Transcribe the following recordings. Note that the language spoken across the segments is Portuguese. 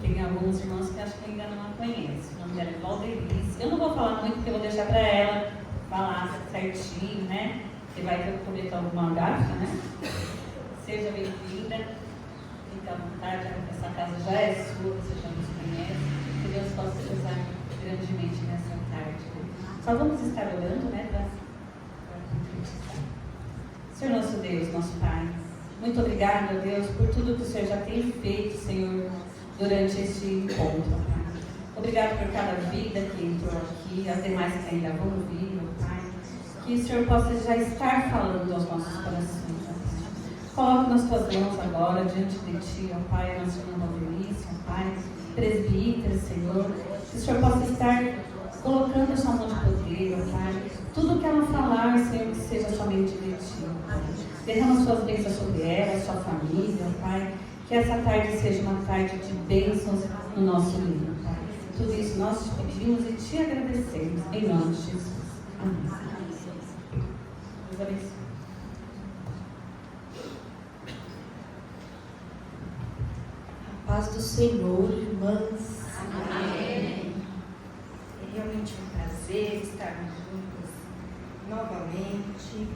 Tem alguns irmãos que acho que ainda não a conhecem. O nome dela é Valdelice. Eu não vou falar muito porque eu vou deixar para ela falar certinho, né? Você vai cometer alguma gafe, né? Seja bem-vinda. Fique à vontade, essa casa já é sua, você já nos conhece. Que Deus possa te usar grandemente nessa tarde. Só vamos estar orando, né? Para concretizar. Senhor nosso Deus, nosso Pai, muito obrigado, Deus, por tudo que o Senhor já tem feito, Senhor, durante este encontro, Pai. Obrigado por cada vida que entrou aqui, as demais que ainda vão vir, meu Pai. Que o Senhor possa já estar falando aos nossos corações, ó Pai. Coloque nas tuas mãos agora, diante de Ti, ó Pai, a nossa irmã Valdelice, ó Pai, presbítero, Senhor. Que o Senhor possa estar colocando a sua mão de poder, ó Pai. Tudo que ela falar, Senhor, que seja somente de Ti, ó Pai. Derrama suas bênçãos sobre ela, sua família, ó Pai. Que essa tarde seja uma tarde de bênçãos no nosso meio, Pai. Tudo isso nós te pedimos e te agradecemos. Em nome de Jesus. Amém. Deus abençoe. A paz do Senhor, irmãs. Amém. É realmente um prazer estarmos juntas novamente.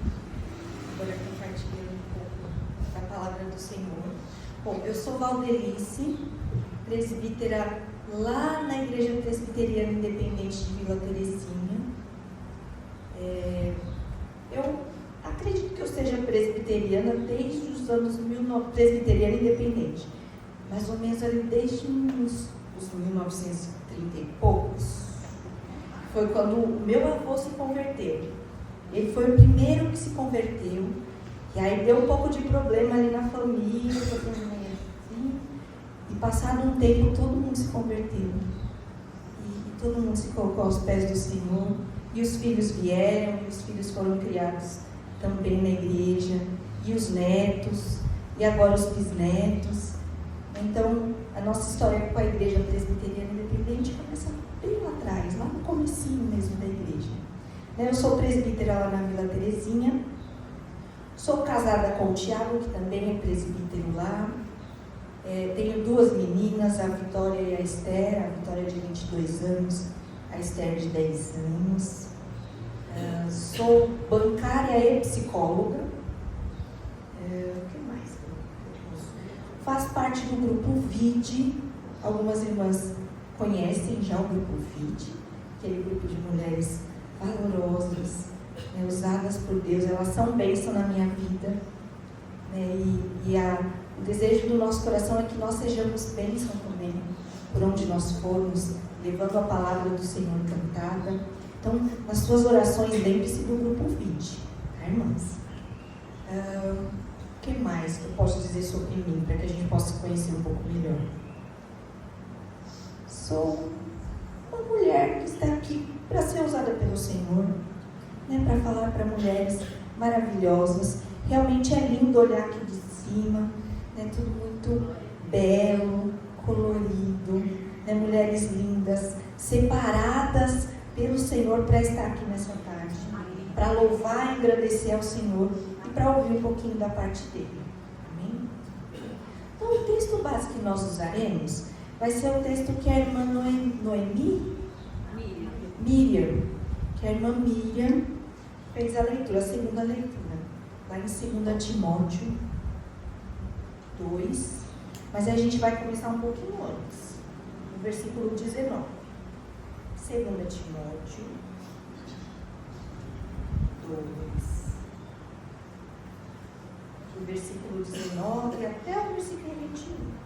Agora compartilhando um pouco da palavra do Senhor. Bom, eu sou Valdelice, presbítera lá na Igreja Presbiteriana Independente de Vila Terezinha. Eu acredito que eu seja presbiteriana desde os anos presbiteriana independente, mais ou menos ali desde os 1930 e poucos. Foi quando o meu avô se converteu. Ele foi o primeiro que se converteu. E aí deu um pouco de problema ali na família, assim, e passado um tempo todo mundo se converteu. E todo mundo se colocou aos pés do Senhor. E os filhos vieram, e os filhos foram criados também na igreja. E os netos, e agora os bisnetos. Então, a nossa história com a Igreja Presbiteriana Independente começa bem lá atrás, lá no comecinho mesmo da igreja. Eu sou presbítera lá na Vila Terezinha. Sou casada com o Tiago, que também é presbítero lá. Tenho duas meninas, a Vitória e a Esther. A Vitória de 22 anos, a Esther de 10 anos. Sou bancária e psicóloga. O que mais? Faço parte do grupo VID. Algumas irmãs conhecem já o grupo VID, aquele grupo de mulheres valorosas, usadas por Deus. Elas são bênção na minha vida, o desejo do nosso coração é que nós sejamos bênção também, por onde nós formos, levando a palavra do Senhor cantada. Então, nas suas orações, lembre-se do grupo VID, tá, irmãs? O que mais que eu posso dizer sobre mim, para que a gente possa conhecer um pouco melhor? Sou uma mulher que está aqui para ser usada pelo Senhor, para falar para mulheres maravilhosas. Realmente é lindo olhar aqui de cima, tudo muito belo, colorido, mulheres lindas, separadas pelo Senhor para estar aqui nessa tarde, para louvar e agradecer ao Senhor e para ouvir um pouquinho da parte dele. Amém? Então, o texto base que nós usaremos vai ser o texto que a irmã Miriam, que a irmã Miriam fez a leitura, a segunda leitura, lá em 2 Timóteo 2, mas aí a gente vai começar um pouquinho antes, no versículo 19. 2 Timóteo 2, do versículo 19 até o versículo 21.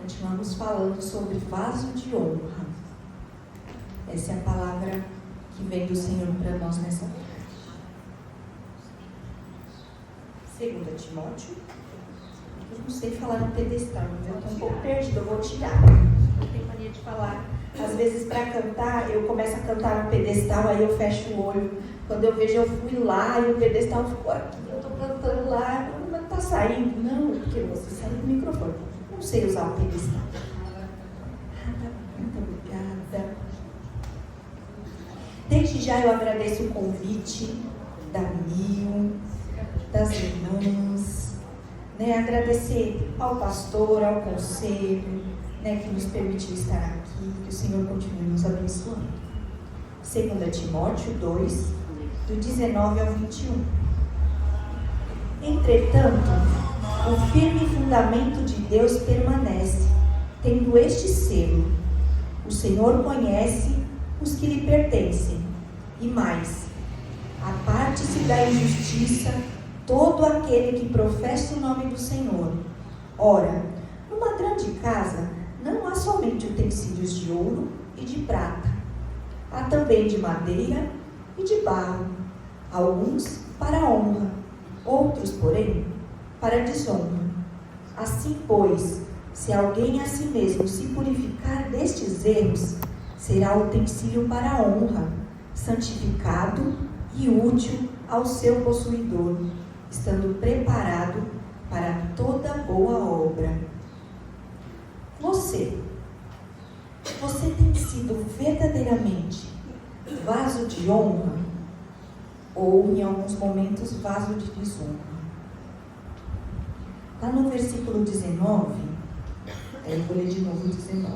Continuamos falando sobre vaso de honra. Essa é a palavra que vem do Senhor para nós nessa tarde. 2 Timóteo. Eu não sei falar no pedestal, mas eu estou um pouco perdida, eu vou tirar. Eu tenho mania de falar. Às vezes, para cantar, eu começo a cantar no pedestal, aí eu fecho o olho. Quando eu vejo, eu fui lá e o pedestal ficou aqui. Eu estou cantando lá, não está saindo. Não, porque você saiu do microfone. Não sei usar o pedestal. Muito obrigada. Desde já eu agradeço o convite da Mil, das irmãs, né? Agradecer ao pastor, ao conselho, né, que nos permitiu estar aqui, que o Senhor continue nos abençoando. 2 Timóteo 2, do 19 ao 21. Entretanto, o firme fundamento de Deus permanece, tendo este selo: o Senhor conhece os que lhe pertencem, e mais, aparte-se da injustiça todo aquele que professa o nome do Senhor. Ora, numa grande casa não há somente utensílios de ouro e de prata, há também de madeira e de barro, alguns para a honra, outros, porém, para a desonra. Assim, pois, se alguém a si mesmo se purificar destes erros, será utensílio para a honra, santificado e útil ao seu possuidor, estando preparado para toda boa obra. Você tem sido verdadeiramente vaso de honra ou, em alguns momentos, vaso de desonra? Lá no versículo 19, eu vou ler de novo o 19.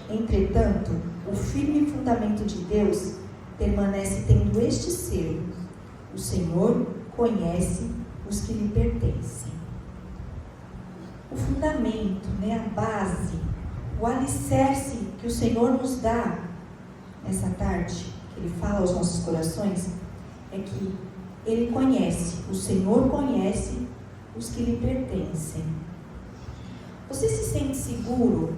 Entretanto, o firme fundamento de Deus permanece tendo este selo: o Senhor conhece os que lhe pertencem. O fundamento, né, a base, o alicerce que o Senhor nos dá nessa tarde, que Ele fala aos nossos corações, é que Ele conhece, o Senhor conhece os que lhe pertencem. Você se sente seguro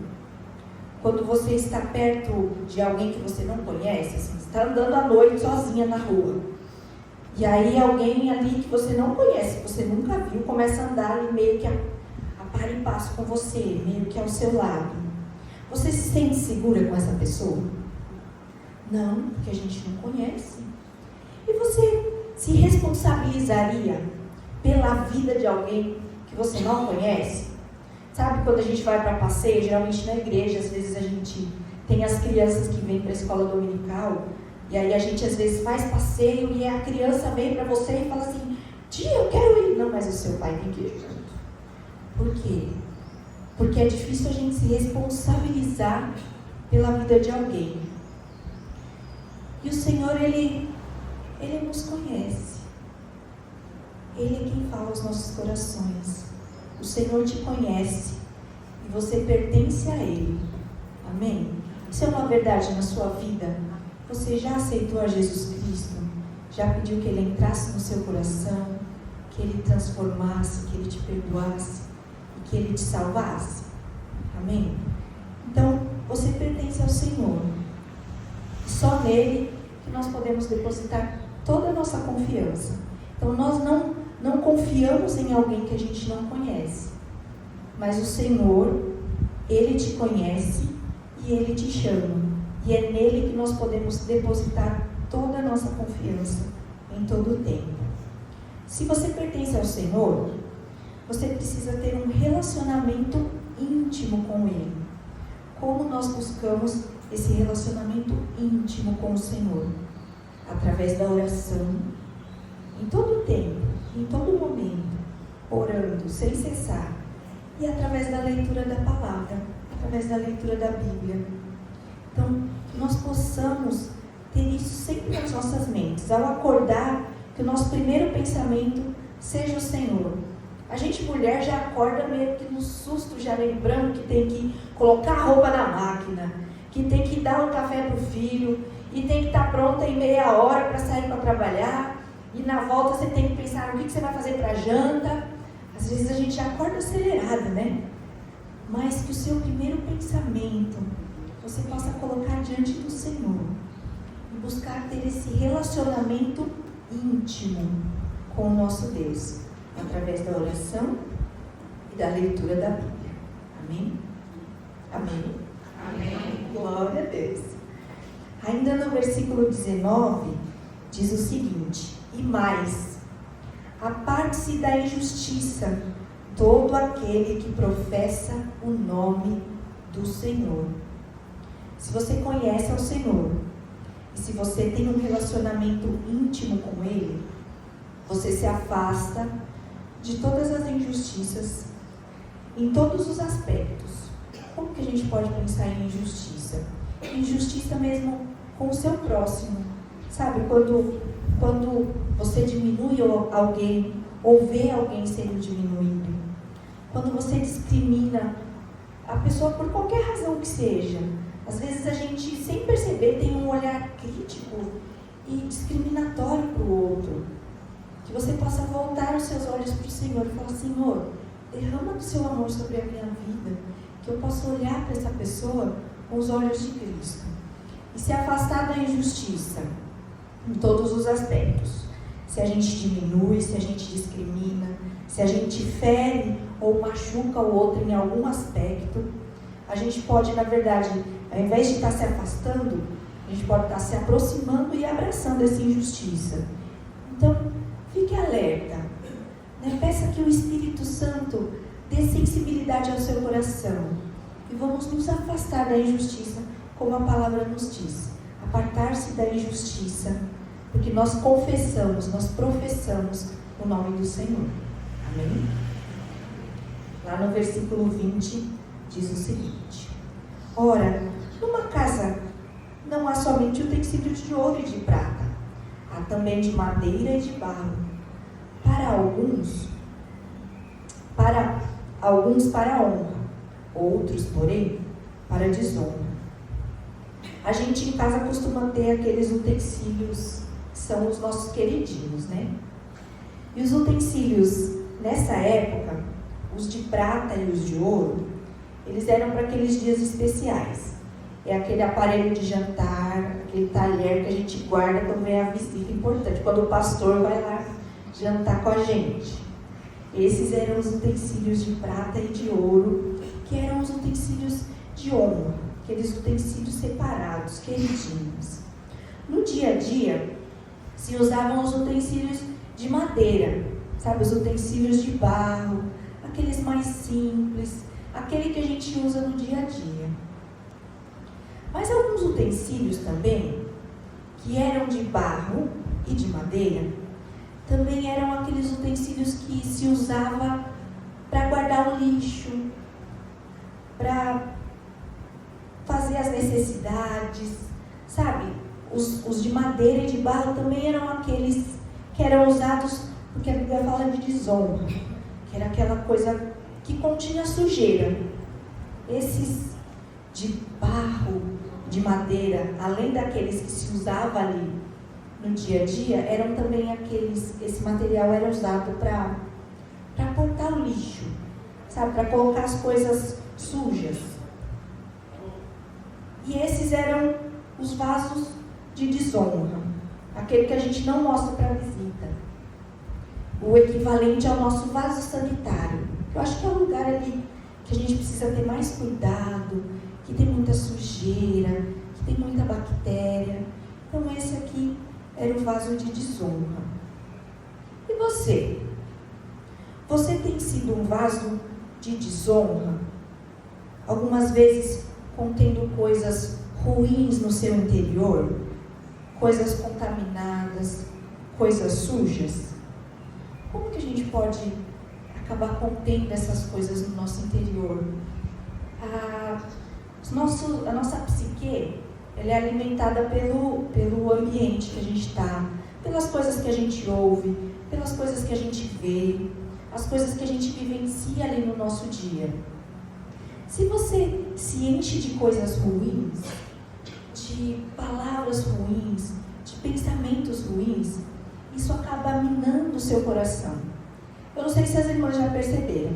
quando você está perto de alguém que você não conhece? Assim, você está andando à noite sozinha na rua, e aí alguém ali que você não conhece, que você nunca viu, começa a andar ali meio que a par e passo com você, meio que ao seu lado. Você se sente segura com essa pessoa? Não, porque a gente não conhece. E você se responsabilizaria pela vida de alguém que você não conhece? Sabe, quando a gente vai para passeio, geralmente na igreja, às vezes a gente tem as crianças que vêm para a escola dominical, e aí a gente às vezes faz passeio e a criança vem para você e fala assim: tia, eu quero ir. Não, mas o seu pai tem que ir junto. Por quê? Porque é difícil a gente se responsabilizar pela vida de alguém. E o Senhor, Ele nos conhece. Ele é quem fala aos nossos corações. O Senhor te conhece e você pertence a Ele. Amém? Isso é uma verdade na sua vida? Você já aceitou a Jesus Cristo? Já pediu que Ele entrasse no seu coração? Que Ele transformasse, que Ele te perdoasse e que Ele te salvasse? Amém? Então, você pertence ao Senhor. E só nele que nós podemos depositar toda a nossa confiança. Então, nós não confiamos em alguém que a gente não conhece. Mas o Senhor, Ele te conhece e Ele te chama. E é nele que nós podemos depositar toda a nossa confiança em todo o tempo. Se você pertence ao Senhor, você precisa ter um relacionamento íntimo com Ele. Como nós buscamos esse relacionamento íntimo com o Senhor? Através da oração, em todo o tempo, em todo momento, orando sem cessar, e através da leitura da palavra, através da leitura da Bíblia. Então, que nós possamos ter isso sempre nas nossas mentes. Ao acordar, que o nosso primeiro pensamento seja o Senhor. A gente, mulher, já acorda meio que no susto, já lembrando que tem que colocar a roupa na máquina, que tem que dar o café para o filho, e tem que estar pronta em meia hora para sair para trabalhar, e na volta você tem que pensar no que você vai fazer para a janta. Às vezes a gente já acorda acelerada, né? Mas que o seu primeiro pensamento você possa colocar diante do Senhor e buscar ter esse relacionamento íntimo com o nosso Deus, através da oração e da leitura da Bíblia. Amém? Amém? Amém. Glória a Deus. Ainda no versículo 19, diz o seguinte: e mais, aparte-se da injustiça todo aquele que professa o nome do Senhor. Se você conhece ao Senhor, e se você tem um relacionamento íntimo com Ele, você se afasta de todas as injustiças, em todos os aspectos. Como que a gente pode pensar em injustiça? Injustiça mesmo com o seu próximo. Sabe, quando você diminui alguém, ou vê alguém sendo diminuído. Quando você discrimina a pessoa por qualquer razão que seja. Às vezes a gente, sem perceber, tem um olhar crítico e discriminatório para o outro. Que você possa voltar os seus olhos para o Senhor e falar: Senhor, derrama do seu amor sobre a minha vida, que eu possa olhar para essa pessoa com os olhos de Cristo. E se afastar da injustiça em todos os aspectos. Se a gente diminui, se a gente discrimina, se a gente fere ou machuca o outro em algum aspecto, a gente pode, na verdade, ao invés de estar se afastando, a gente pode estar se aproximando e abraçando essa injustiça. Então, fique alerta, né? Peça que o Espírito Santo dê sensibilidade ao seu coração. E vamos nos afastar da injustiça, como a palavra nos diz. Apartar-se da injustiça, porque nós confessamos, nós professamos o nome do Senhor. Amém? Lá no versículo 20, diz o seguinte: ora, numa casa não há somente utensílios de ouro e de prata, há também de madeira e de barro. Para alguns para honra, outros, porém, para desonra. A gente em casa costuma ter aqueles utensílios que são os nossos queridinhos, né? E os utensílios, nessa época, os de prata e os de ouro, eles eram para aqueles dias especiais. É aquele aparelho de jantar, aquele talher que a gente guarda quando vem a visita importante, quando o pastor vai lá jantar com a gente. Esses eram os utensílios de prata e de ouro, que eram os utensílios de honra, aqueles utensílios separados, queridinhos. No dia a dia, se usavam os utensílios de madeira, sabe, os utensílios de barro, aqueles mais simples, aquele que a gente usa no dia a dia. Mas alguns utensílios também, que eram de barro e de madeira, também eram aqueles utensílios que se usava para guardar o lixo, para fazer as necessidades, sabe? Os de madeira e de barro também eram aqueles que eram usados, porque a Bíblia fala de desonra, que era aquela coisa que continha sujeira. Esses de barro, de madeira, além daqueles que se usava ali no dia a dia, eram também aqueles, esse material era usado para portar o lixo, sabe, para colocar as coisas sujas. E esses eram os vasos de desonra, aquele que a gente não mostra para a visita, o equivalente ao nosso vaso sanitário. Eu acho que é um lugar ali que a gente precisa ter mais cuidado, que tem muita sujeira, que tem muita bactéria. Então esse aqui era o vaso de desonra. E você? Você tem sido um vaso de desonra? Algumas vezes contendo coisas ruins no seu interior, coisas contaminadas, coisas sujas. Como que a gente pode acabar contendo essas coisas no nosso interior? A nossa psique, ela é alimentada pelo ambiente que a gente está, pelas coisas que a gente ouve, pelas coisas que a gente vê, as coisas que a gente vivencia ali no nosso dia. Se você se enche de coisas ruins, de palavras ruins, de pensamentos ruins, isso acaba minando o seu coração. Eu não sei se as irmãs já perceberam,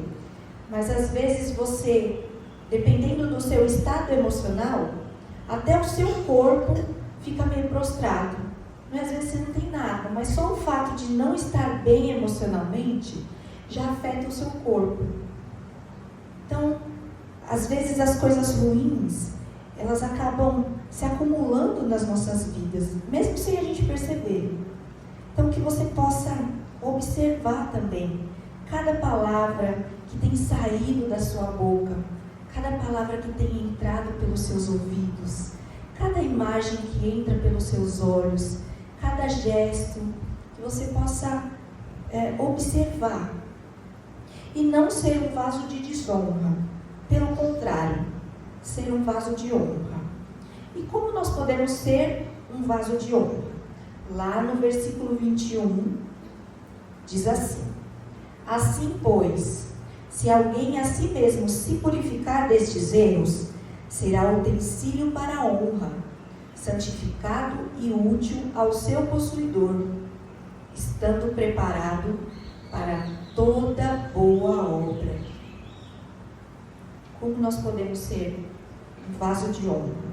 mas às vezes você, dependendo do seu estado emocional, até o seu corpo fica meio prostrado. Às vezes você não tem nada, mas só o fato de não estar bem emocionalmente já afeta o seu corpo. Então, às vezes as coisas ruins, elas acabam se acumulando nas nossas vidas, mesmo sem a gente perceber. Então, que você possa observar também cada palavra que tem saído da sua boca, cada palavra que tem entrado pelos seus ouvidos, cada imagem que entra pelos seus olhos, cada gesto, que você possa observar. E não ser um vaso de desonra, pelo contrário, ser um vaso de honra. E como nós podemos ser um vaso de honra? Lá no versículo 21, diz assim: assim, pois, se alguém a si mesmo se purificar destes erros, será utensílio para a honra, santificado e útil ao seu possuidor, estando preparado para toda boa obra. Como nós podemos ser um vaso de honra?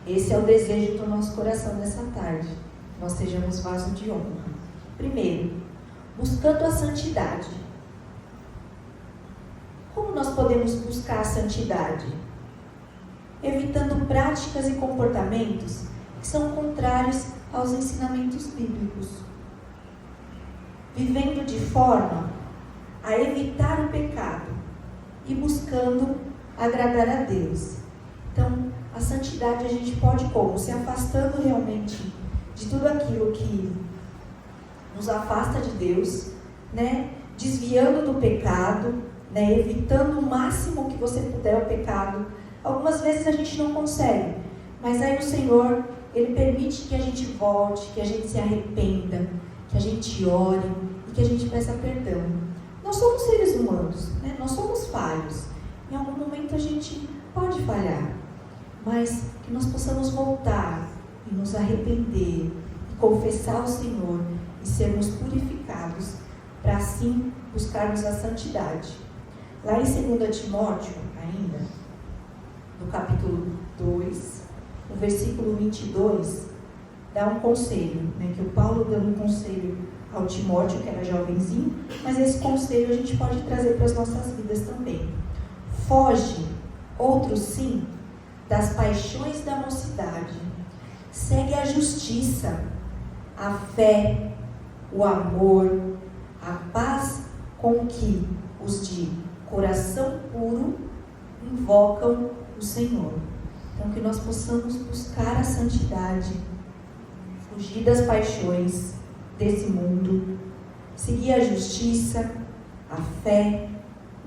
Esse é o desejo do nosso coração nessa tarde. Nós sejamos vaso de honra. Primeiro, buscando a santidade. Como nós podemos buscar a santidade? Evitando práticas e comportamentos que são contrários aos ensinamentos bíblicos. Vivendo de forma a evitar o pecado e buscando agradar a Deus. Então, a santidade a gente pode como? Se afastando realmente de tudo aquilo que nos afasta de Deus, né? Desviando do pecado, né? Evitando o máximo que você puder o pecado. Algumas vezes a gente não consegue, mas aí o Senhor, Ele permite que a gente volte, que a gente se arrependa, que a gente ore e que a gente peça perdão. Nós somos seres humanos, né? Nós somos falhos. Em algum momento a gente pode falhar, mas que nós possamos voltar e nos arrepender e confessar ao Senhor e sermos purificados para assim buscarmos a santidade. Lá em 2 Timóteo, ainda, no capítulo 2, no versículo 22, dá um conselho, né, que o Paulo deu um conselho ao Timóteo, que era jovenzinho, mas esse conselho a gente pode trazer para as nossas vidas também. Foge, outro sim, das paixões da mocidade. Segue a justiça, a fé, o amor, a paz com que os de coração puro invocam o Senhor. Então, que nós possamos buscar a santidade, fugir das paixões desse mundo, seguir a justiça, a fé,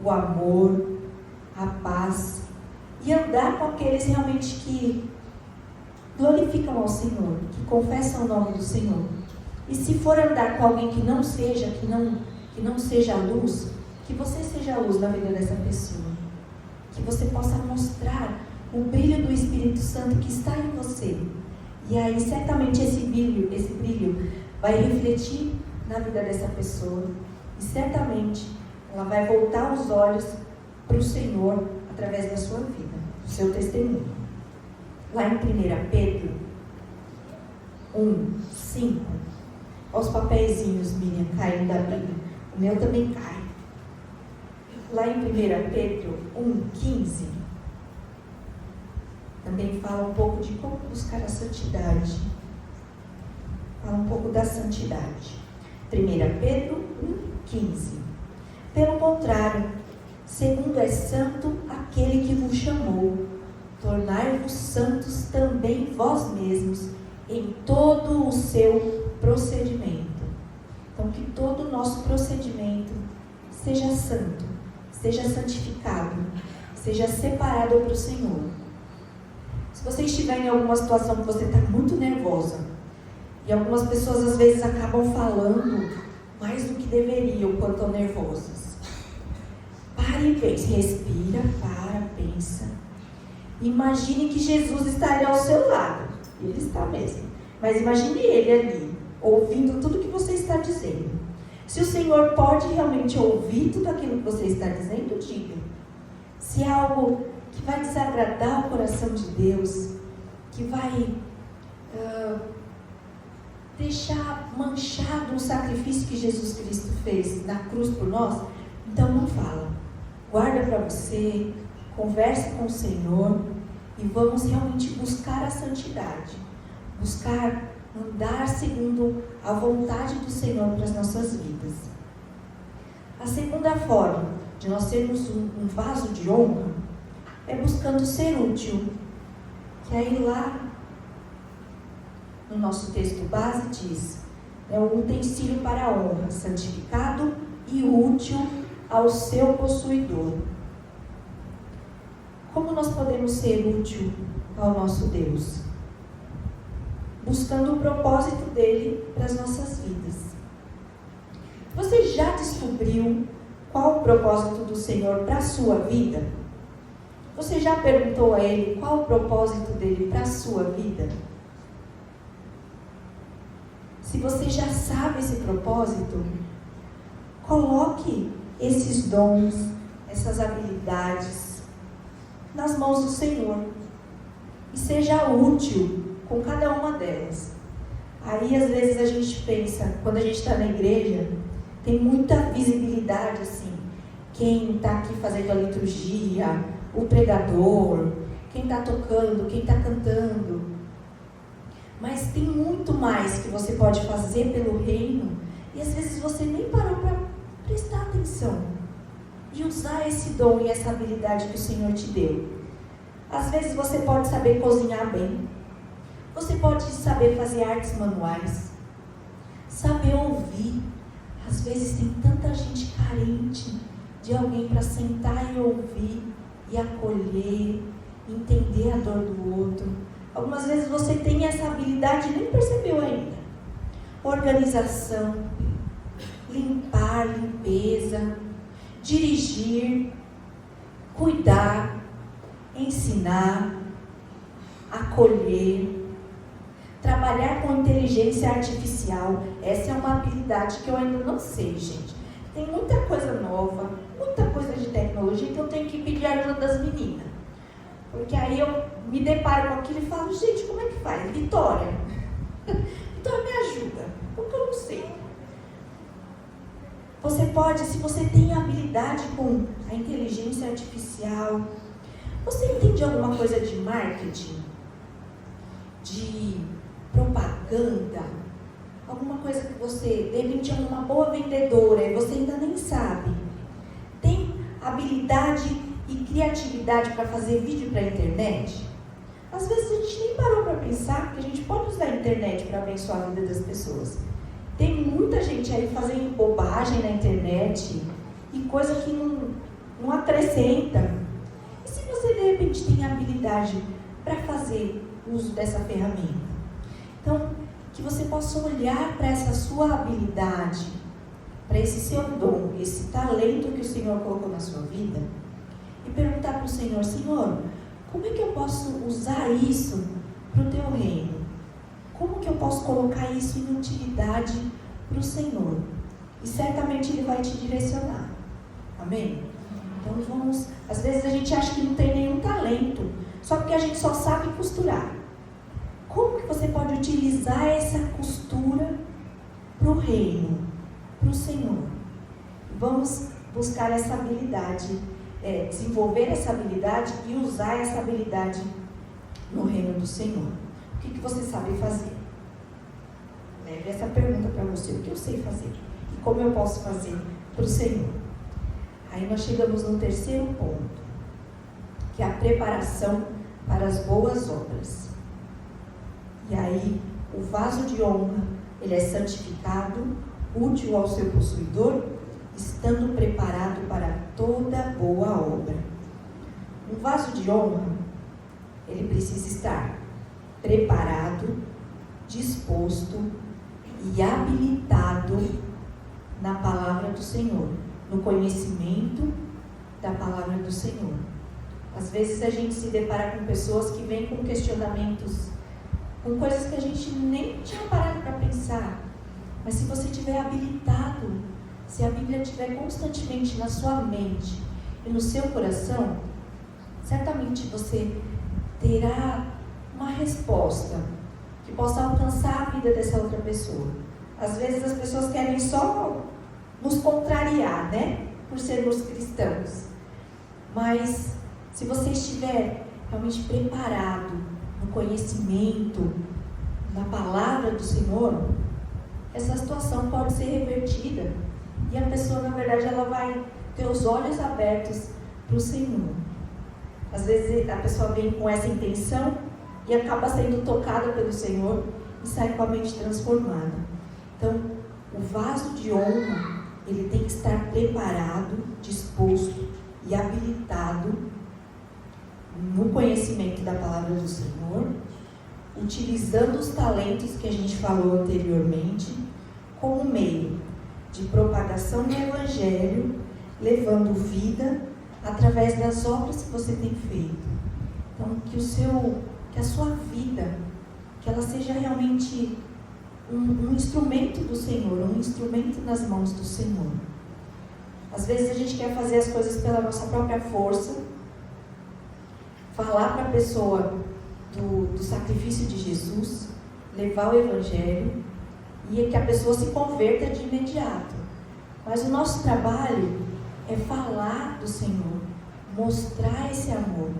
o amor, a paz, e andar com aqueles realmente que glorificam ao Senhor, que confessam o nome do Senhor. E se for andar com alguém que não seja a luz, que você seja a luz na vida dessa pessoa, que você possa mostrar o brilho do Espírito Santo que está em você. E aí certamente esse brilho vai refletir na vida dessa pessoa, e certamente ela vai voltar os olhos para o Senhor através da sua vida, do seu testemunho. Lá em 1 Pedro 1:5, olha os papeizinhos, Miriam, caindo da Bíblia. O meu também cai. Lá em 1 Pedro 1:15, também fala um pouco de como buscar a santidade. Fala um pouco da santidade. 1 Pedro 1:15. Pelo contrário, segundo é santo aquele que vos chamou, tornai-vos santos também vós mesmos, em todo o seu procedimento. Então, que todo o nosso procedimento seja santo, seja santificado, seja separado para o Senhor. Se você estiver em alguma situação que você está muito nervosa, e algumas pessoas às vezes acabam falando mais do que deveriam quando estão nervosas, pare e pense, respira, pensa. Imagine que Jesus está ali ao seu lado. Ele está mesmo. Mas imagine Ele ali, ouvindo tudo que você está dizendo. Se o Senhor pode realmente ouvir tudo aquilo que você está dizendo, diga. Se é algo que vai desagradar o coração de Deus, que vai deixar manchado o sacrifício que Jesus Cristo fez na cruz por nós, então não fala. Guarda para você, converse com o Senhor e vamos realmente buscar a santidade. Buscar andar segundo a vontade do Senhor para as nossas vidas. A segunda forma de nós sermos um vaso de honra é buscando ser útil. Que aí lá no nosso texto base, diz: é um utensílio para a honra, santificado e útil ao seu possuidor. Como nós podemos ser útil ao nosso Deus? Buscando o propósito dele para as nossas vidas. Você já descobriu qual o propósito do Senhor para a sua vida? Você já perguntou a Ele qual o propósito dele para a sua vida? Se você já sabe esse propósito, coloque esses dons, essas habilidades nas mãos do Senhor e seja útil com cada uma delas. Aí às vezes a gente pensa, quando a gente está na igreja, tem muita visibilidade assim, quem está aqui fazendo a liturgia, o pregador, quem está tocando, quem está cantando. Mas tem muito mais que você pode fazer pelo reino e às vezes você nem parou para prestar atenção e usar esse dom e essa habilidade que o Senhor te deu. Às vezes você pode saber cozinhar bem, você pode saber fazer artes manuais, saber ouvir. Às vezes tem tanta gente carente de alguém para sentar e ouvir e acolher, entender a dor do outro. Algumas vezes você tem essa habilidade e nem percebeu ainda. Organização, limpar, limpeza, dirigir, cuidar, ensinar, acolher, trabalhar com inteligência artificial. Essa é uma habilidade que eu ainda não sei, gente. Tem muita coisa nova, muita coisa de tecnologia que eu tenho que pedir ajuda das meninas. Porque aí eu me deparo com aquilo e falo, gente, como é que faz? Vitória, Vitória, me ajuda, porque eu não sei. Você pode, se você tem habilidade com a inteligência artificial, você entende alguma coisa de marketing, de propaganda, alguma coisa que você, de repente, é uma boa vendedora e você ainda nem sabe. Tem habilidade e criatividade para fazer vídeo para a internet? Às vezes a gente nem parou para pensar que a gente pode usar a internet para abençoar a vida das pessoas. Tem muita gente aí fazendo bobagem na internet e coisa que não acrescenta. E se você de repente tem habilidade para fazer uso dessa ferramenta? Então, que você possa olhar para essa sua habilidade, para esse seu dom, esse talento que o Senhor colocou na sua vida e perguntar para o Senhor, Senhor, como é que eu posso usar isso para o teu reino? Como que eu posso colocar isso em utilidade para o Senhor? E certamente Ele vai te direcionar. Amém? Então vamos, às vezes a gente acha que não tem nenhum talento, só porque a gente só sabe costurar. Como que você pode utilizar essa costura para o reino, para o Senhor? Vamos buscar essa habilidade, desenvolver essa habilidade e usar essa habilidade no reino do Senhor. O que você sabe fazer? Leve essa pergunta para você, o que eu sei fazer? E como eu posso fazer para o Senhor? Aí nós chegamos no terceiro ponto, que é a preparação para as boas obras. E aí, o vaso de honra, ele é santificado, útil ao seu possuidor, estando preparado para toda boa obra. Um vaso de honra, ele precisa estar preparado, disposto e habilitado na palavra do Senhor, no conhecimento da palavra do Senhor. Às vezes a gente se depara com pessoas que vêm com questionamentos, com coisas que a gente nem tinha parado para pensar. Mas se você estiver habilitado, se a Bíblia estiver constantemente na sua mente e no seu coração, certamente você terá uma resposta que possa alcançar a vida dessa outra pessoa. Às vezes as pessoas querem só nos contrariar, né? Por sermos cristãos. Mas se você estiver realmente preparado no conhecimento, na palavra do Senhor, essa situação pode ser revertida e a pessoa, na verdade, ela vai ter os olhos abertos para o Senhor. Às vezes a pessoa vem com essa intenção e acaba sendo tocada pelo Senhor e sai com a mente transformada. Então, o vaso de honra, ele tem que estar preparado, disposto e habilitado no conhecimento da palavra do Senhor, utilizando os talentos que a gente falou anteriormente como meio de propagação do Evangelho, levando vida através das obras que você tem feito. Então, que a sua vida, que ela seja realmente um instrumento do Senhor, um instrumento nas mãos do Senhor. Às vezes a gente quer fazer as coisas pela nossa própria força, falar para a pessoa do sacrifício de Jesus, levar o Evangelho e que a pessoa se converta de imediato. Mas o nosso trabalho é falar do Senhor, mostrar esse amor.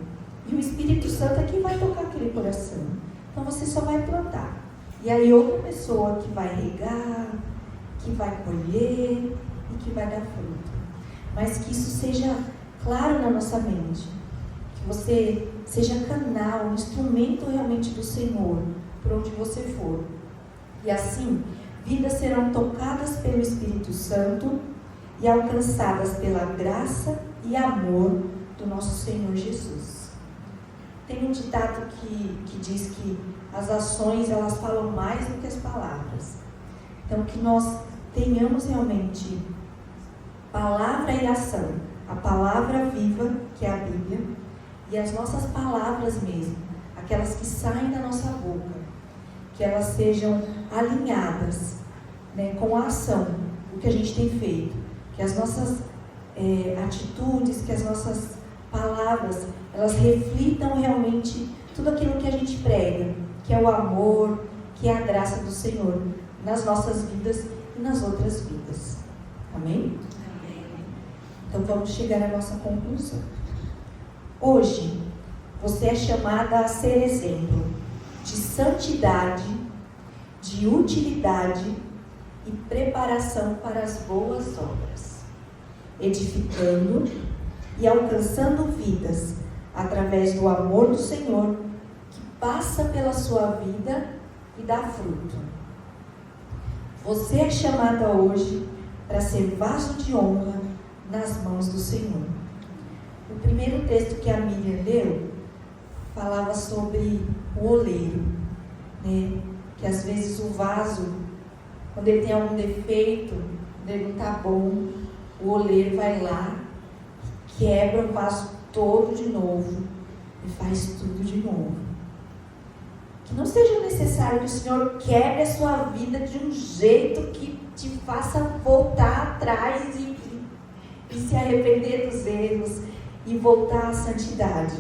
E o Espírito Santo é quem vai tocar aquele coração. Então você só vai plantar. E aí outra pessoa que vai regar, que vai colher e que vai dar fruto. Mas que isso seja claro na nossa mente. Que você seja canal, um instrumento realmente do Senhor, por onde você for. E assim, vidas serão tocadas pelo Espírito Santo e alcançadas pela graça e amor do nosso Senhor Jesus. Tem um ditado que diz que as ações, elas falam mais do que as palavras. Então, que nós tenhamos realmente palavra e ação. A palavra viva, que é a Bíblia, e as nossas palavras mesmo, aquelas que saem da nossa boca, que elas sejam alinhadas, né, com a ação, o que a gente tem feito. Que as nossas atitudes, que as nossas palavras, elas reflitam realmente tudo aquilo que a gente prega, que é o amor, que é a graça do Senhor nas nossas vidas e nas outras vidas. Amém? Amém. Então vamos chegar à nossa conclusão. Hoje, você é chamada a ser exemplo de santidade, de utilidade e preparação para as boas obras, edificando e alcançando vidas através do amor do Senhor que passa pela sua vida e dá fruto. Você é chamada hoje para ser vaso de honra nas mãos do Senhor. O primeiro texto que a Miriam leu falava sobre o oleiro, né? Que às vezes o vaso, quando ele tem algum defeito, quando ele não está bom, o oleiro vai lá, quebra o vaso todo de novo e faz tudo de novo. Que não seja necessário que o Senhor quebre a sua vida de um jeito que te faça voltar atrás e se arrepender dos erros e voltar à santidade.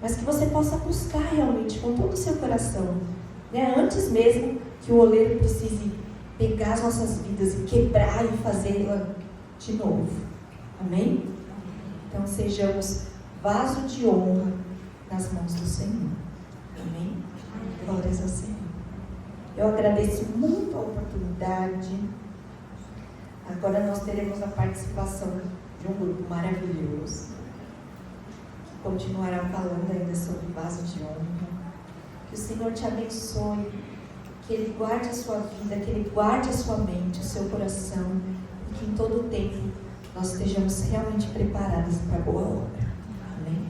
Mas que você possa buscar realmente com todo o seu coração, né? Antes mesmo que o oleiro precise pegar as nossas vidas e quebrar e fazê-la de novo. Amém? Então sejamos vaso de honra nas mãos do Senhor. Amém? Glórias ao Senhor. Eu agradeço muito a oportunidade. Agora nós teremos a participação de um grupo maravilhoso que continuará falando ainda sobre vaso de honra. Que o Senhor te abençoe, que Ele guarde a sua vida, que Ele guarde a sua mente, o seu coração, e que em todo o tempo nós estejamos realmente preparados para a boa obra. Amém?